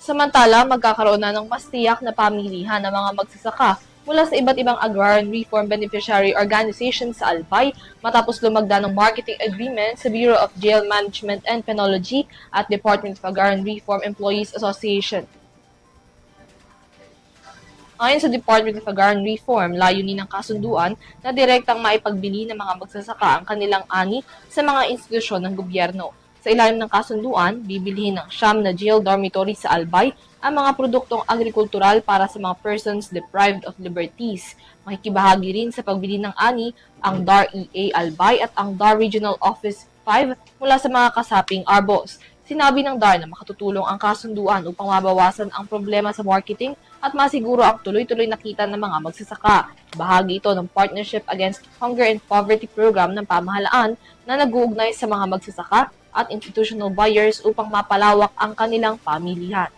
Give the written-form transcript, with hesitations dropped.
Samantala, magkakaroon na ng mas tiyak na pamilihan ng mga magsasaka mula sa iba't ibang agrarian reform beneficiary organizations sa Albay matapos lumagda ng marketing agreement sa Bureau of Jail Management and Penology at Department of Agrarian Reform Employees Association. Ayon sa Department of Agrarian Reform, layunin ng kasunduan na direktang maipagbili ng mga magsasaka ang kanilang ani sa mga institusyon ng gobyerno. Sa ilalim ng kasunduan, bibilihin ng siyam na jail dormitory sa Albay ang mga produktong agrikultural para sa mga persons deprived of liberties. Makikibahagi rin sa pagbili ng ani ang DAR-EA Albay at ang DAR Regional Office 5 mula sa mga kasaping ARBOS. Sinabi ng DAR na makatutulong ang kasunduan upang mabawasan ang problema sa marketing at masiguro ang tuloy-tuloy na kita ng mga magsasaka. Bahagi ito ng Partnership Against Hunger and Poverty Program ng pamahalaan na nag-uugnay sa mga magsasaka at institutional buyers upang mapalawak ang kanilang pamilihan.